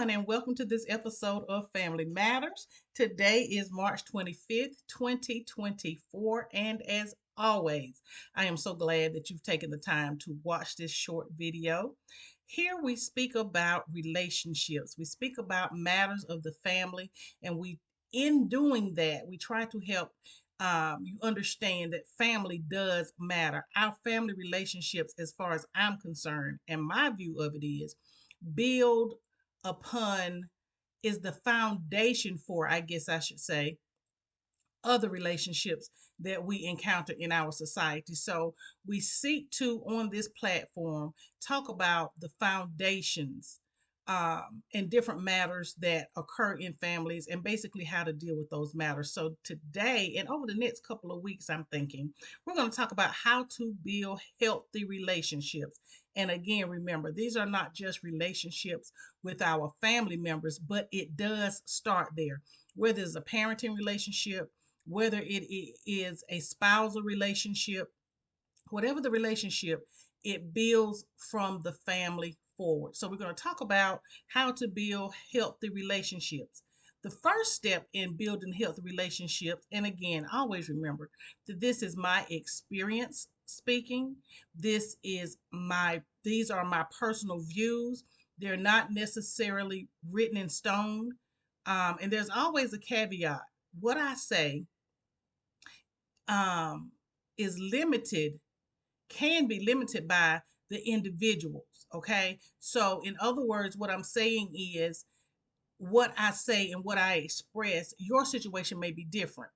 everyone, and welcome to this episode of Family Matters. Today is March 25th, 2024, and as always, I am so glad that you've taken the time to watch this short video. Here we speak about relationships, we speak about matters of the family, and in doing that, we try to help you understand that family does matter. Our family relationships, as far as I'm concerned, and my view of it is, build upon is the foundation for, I guess I should say, other relationships that we encounter in our society. So we seek to, on this platform, talk about the foundations and different matters that occur in families and basically how to deal with those matters. So today and over the next couple of weeks, I'm thinking we're going to talk about how to build healthy relationships. And again, remember, these are not just relationships with our family members, but it does start there. Whether it's a parenting relationship, whether it is a spousal relationship, whatever the relationship, it builds from the family forward. So we're going to talk about how to build healthy relationships. The first step in building healthy relationships, and again, always remember that this is my experience speaking. These are my personal views. They're not necessarily written in stone. And there's always a caveat. What I say um, is limited, can be limited by the individuals. Okay. So, in other words, what I'm saying is what I say and what I express, your situation may be different.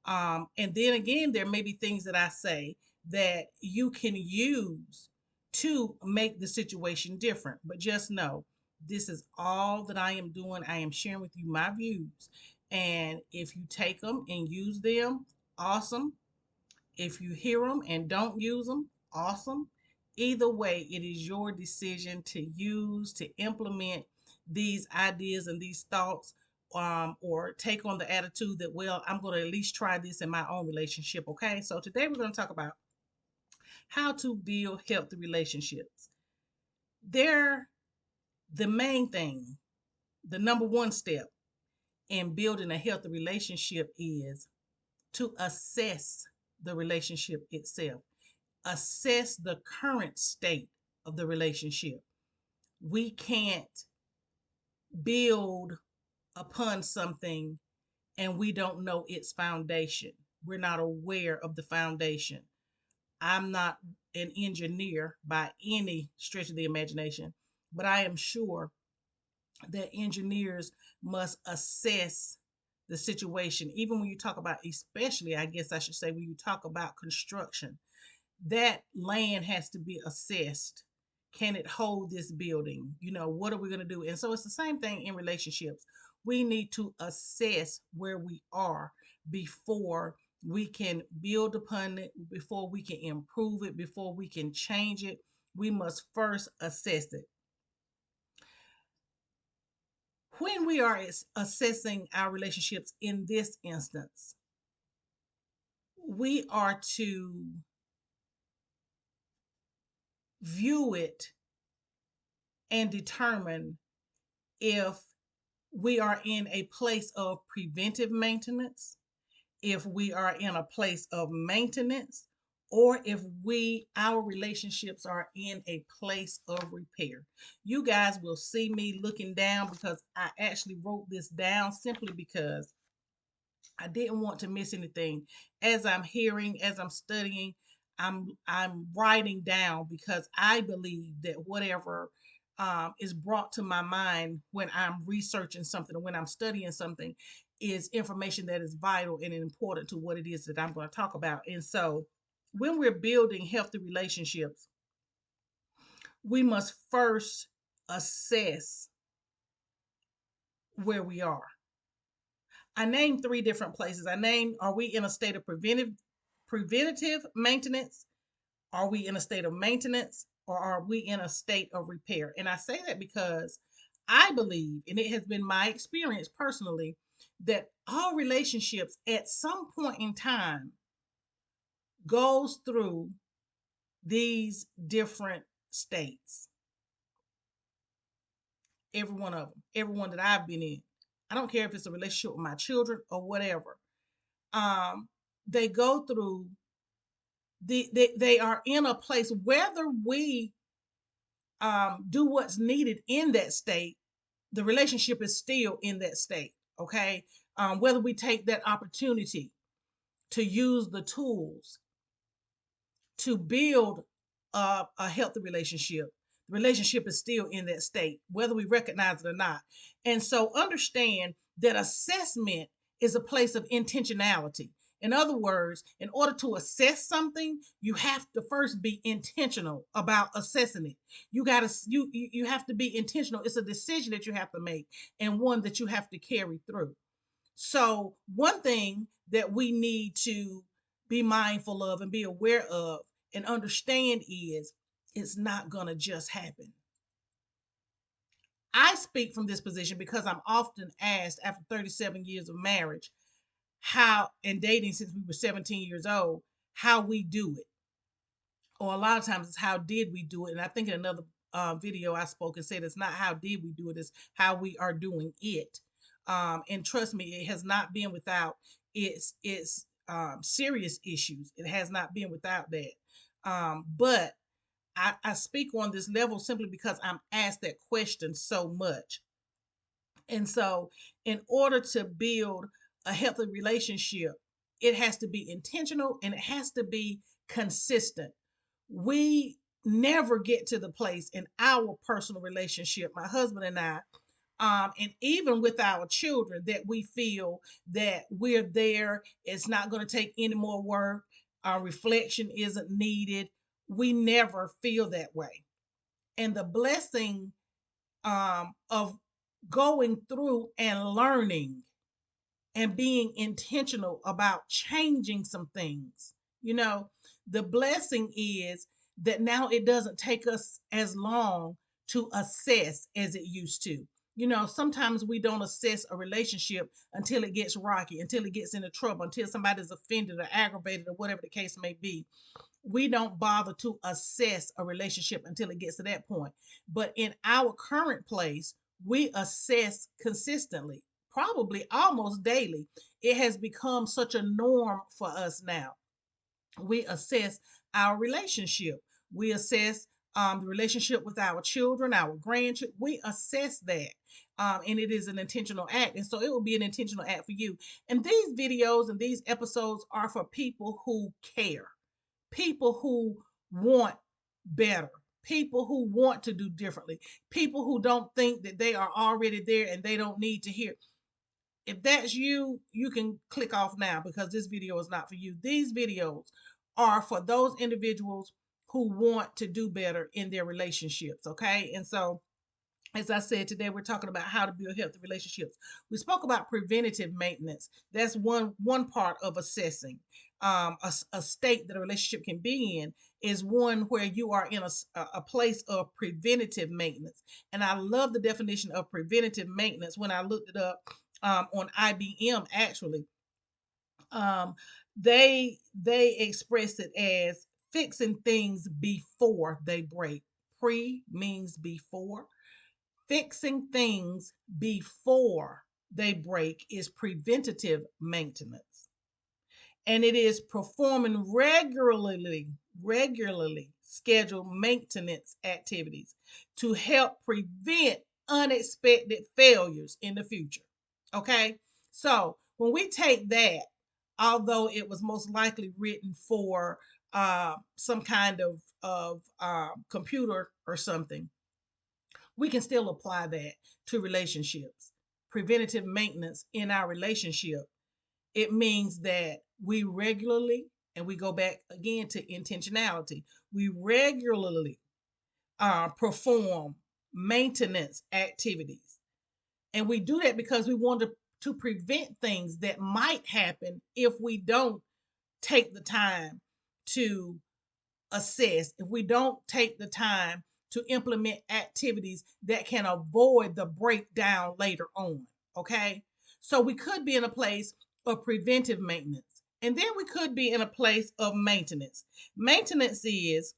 And then again, there may be things that I say that you can use to make the situation different. But just know this is all that I am doing. I am sharing with you my views. And if you take them and use them, awesome. If you hear them and don't use them, awesome. Either way, it is your decision to use, to implement these ideas and these thoughts, or take on the attitude that, well, I'm going to at least try this in my own relationship. Okay. So today we're going to talk about how to build healthy relationships. They're the main thing, the number one step in building a healthy relationship is to assess the relationship itself. Assess the current state of the relationship. We can't build upon something and we don't know its foundation. We're not aware of the foundation. I'm not an engineer by any stretch of the imagination, but I am sure that engineers must assess the situation. Even when you talk about, especially, I guess I should say, when you talk about construction, that land has to be assessed. Can it hold this building? What are we going to do? And so it's the same thing in relationships. We need to assess where we are before we can build upon it, before we can improve it, before we can change it. We must first assess it. When we are assessing our relationships in this instance, we are to view it and determine if we are in a place of preventive maintenance, if we are in a place of maintenance, or if our relationships are in a place of repair. You guys will see me looking down because I actually wrote this down simply because I didn't want to miss anything. As I'm hearing, as I'm studying, I'm writing down because I believe that whatever is brought to my mind when I'm researching something or when I'm studying something is information that is vital and important to what it is that I'm going to talk about. And so, when we're building healthy relationships, we must first assess where we are. I named three different places. I named, are we in a state of preventative maintenance? Are we in a state of maintenance? Or are we in a state of repair? And I say that because I believe, and it has been my experience personally, that all relationships at some point in time goes through these different states. Every one of them, every one that I've been in. I don't care if it's a relationship with my children or whatever. Um, they go through they are in a place, whether we do what's needed in that state, the relationship is still in that state. Okay. Whether we take that opportunity to use the tools to build a healthy relationship, the relationship is still in that state, whether we recognize it or not. And so understand that assessment is a place of intentionality. In other words, in order to assess something, you have to first be intentional about assessing it. You have to be intentional. It's a decision that you have to make, and one that you have to carry through. So, one thing that we need to be mindful of and be aware of and understand is it's not going to just happen. I speak from this position because I'm often asked after 37 years of marriage, how, and dating since we were 17 years old, how we do it. Or a lot of times it's how did we do it. And I think in another video I spoke and said it's not how did we do it, it's how we are doing it. And trust me, it has not been without its serious issues. It has not been without that. But I speak on this level simply because I'm asked that question so much. And so, in order to build a healthy relationship, it has to be intentional and it has to be consistent. We never get to the place in our personal relationship, my husband and I, and even with our children, that we feel that we're there. It's not going to take any more work. Our reflection isn't needed. We never feel that way. And the blessing of going through and learning and being intentional about changing some things. You know, the blessing is that now it doesn't take us as long to assess as it used to. You know, sometimes we don't assess a relationship until it gets rocky, until it gets into trouble, until somebody's offended or aggravated or whatever the case may be. We don't bother to assess a relationship until it gets to that point. But in our current place, we assess consistently, probably almost daily. It has become such a norm for us now. We assess our relationship. We assess the relationship with our children, our grandchildren. We assess that. And it is an intentional act. And so it will be an intentional act for you. And these videos and these episodes are for people who care, people who want better, people who want to do differently, people who don't think that they are already there and they don't need to hear. If that's you, you can click off now because this video is not for you. These videos are for those individuals who want to do better in their relationships, okay? And so as I said, today we're talking about how to build healthy relationships. We spoke about preventative maintenance. That's one part of assessing. A state that a relationship can be in is one where you are in a place of preventative maintenance. And I love the definition of preventative maintenance when I looked it up on IBM. Actually, um, they express it as fixing things before they break. Pre means before. Fixing things before they break is preventative maintenance. And it is performing regularly scheduled maintenance activities to help prevent unexpected failures in the future. Okay? So when we take that, although it was most likely written for some kind of computer or something, we can still apply that to relationships. Preventative maintenance in our relationship, it means that we regularly, and we go back again to intentionality, we regularly perform maintenance activities. And we do that because we want to prevent things that might happen if we don't take the time to assess, if we don't take the time to implement activities that can avoid the breakdown later on. Okay. So we could be in a place of preventive maintenance. And then we could be in a place of maintenance. Maintenance is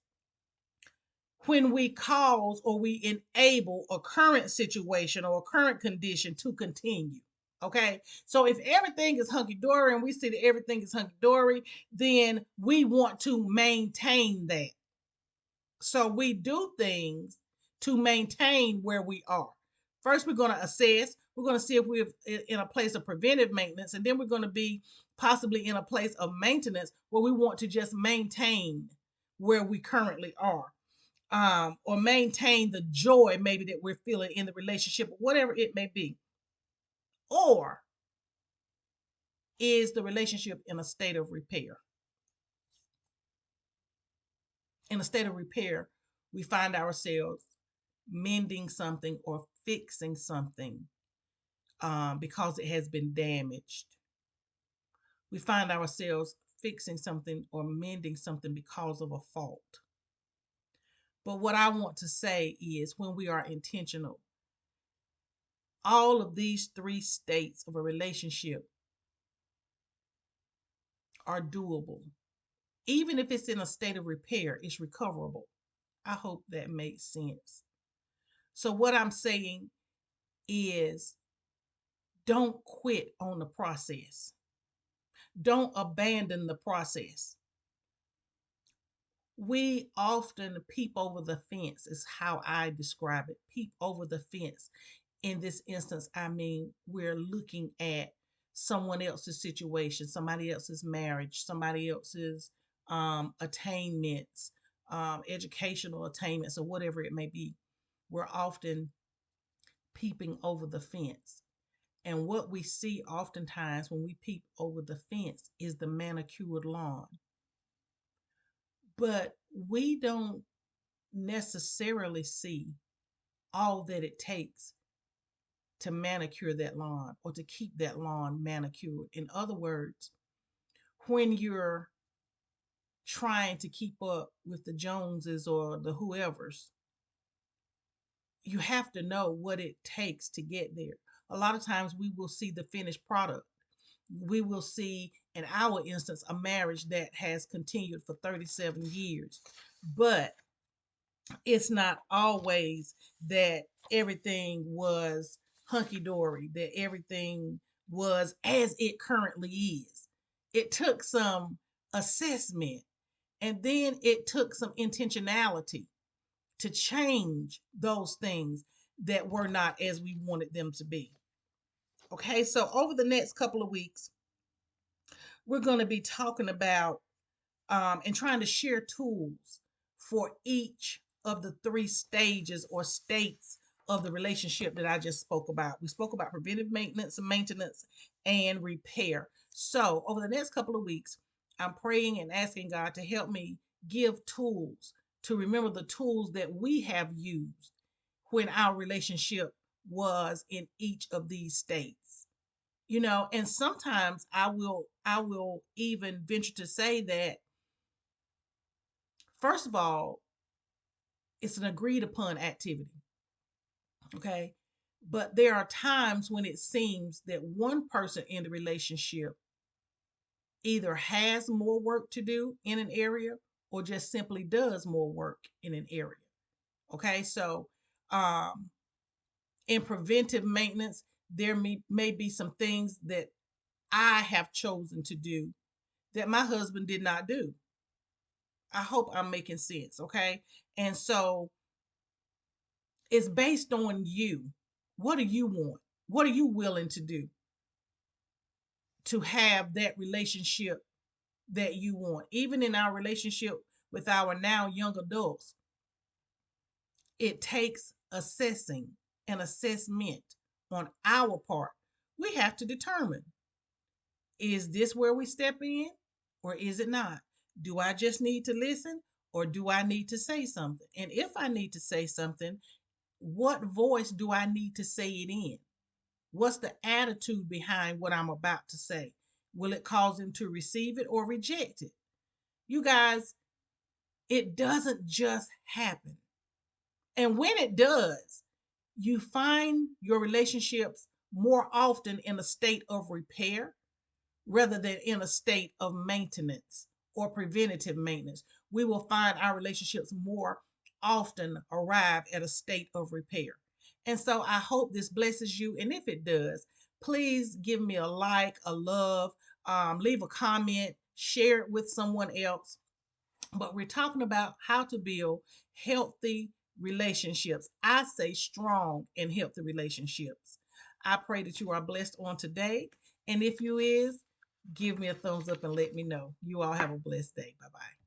when we cause or we enable a current situation or a current condition to continue. Okay. So if everything is hunky dory and we see that everything is hunky dory, then we want to maintain that. So we do things to maintain where we are. First, we're going to assess. We're going to see if we're in a place of preventive maintenance, and then we're going to be possibly in a place of maintenance where we want to just maintain where we currently are, or maintain the joy maybe that we're feeling in the relationship, whatever it may be. Or is the relationship in a state of repair? In a state of repair, we find ourselves mending something or fixing something because it has been damaged. We find ourselves fixing something or mending something because of a fault. But what I want to say is when we are intentional, all of these three states of a relationship are doable. Even if it's in a state of repair, it's recoverable. I hope that makes sense. So, what I'm saying is don't quit on the process, don't abandon the process. We often peep over the fence, is how I describe it. Peep over the fence. In this instance, I mean, we're looking at someone else's situation, somebody else's marriage, somebody else's attainments, educational attainments, or whatever it may be. We're often peeping over the fence. And what we see oftentimes when we peep over the fence is the manicured lawn. But we don't necessarily see all that it takes to manicure that lawn or to keep that lawn manicured. In other words, when you're trying to keep up with the Joneses or the whoever's, you have to know what it takes to get there. A lot of times we will see the finished product. We will see, in our instance, a marriage that has continued for 37 years. But it's not always that everything was hunky dory, that everything was as it currently is. It took some assessment, and then it took some intentionality to change those things that were not as we wanted them to be. Okay, so over the next couple of weeks, we're going to be talking about and trying to share tools for each of the three stages or states of the relationship that I just spoke about. We spoke about preventive maintenance, maintenance, and repair. So, over the next couple of weeks, I'm praying and asking God to help me give tools to remember the tools that we have used when our relationship was in each of these states. And sometimes I will even venture to say that, first of all, it's an agreed upon activity. Okay. But there are times when it seems that one person in the relationship either has more work to do in an area or just simply does more work in an area. Okay. So, um, in preventive maintenance, there may be some things that I have chosen to do that my husband did not do. I hope I'm making sense. Okay. And so it's based on you. What do you want? What are you willing to do to have that relationship that you want? Even in our relationship with our now young adults, it takes assessing and assessment on our part. We have to determine, is this where we step in or is it not? Do I just need to listen or do I need to say something? And if I need to say something, what voice do I need to say it in? What's the attitude behind what I'm about to say? Will it cause him to receive it or reject it? You guys, it doesn't just happen. And when it does, you find your relationships more often in a state of repair rather than in a state of maintenance or preventative maintenance. We will find our relationships more often arrive at a state of repair. And so I hope this blesses you. And if it does, please give me a like, a love, leave a comment, share it with someone else. But we're talking about how to build healthy relationships. I say strong and healthy relationships. I pray that you are blessed on today. And if you is, give me a thumbs up and let me know. You all have a blessed day. Bye bye.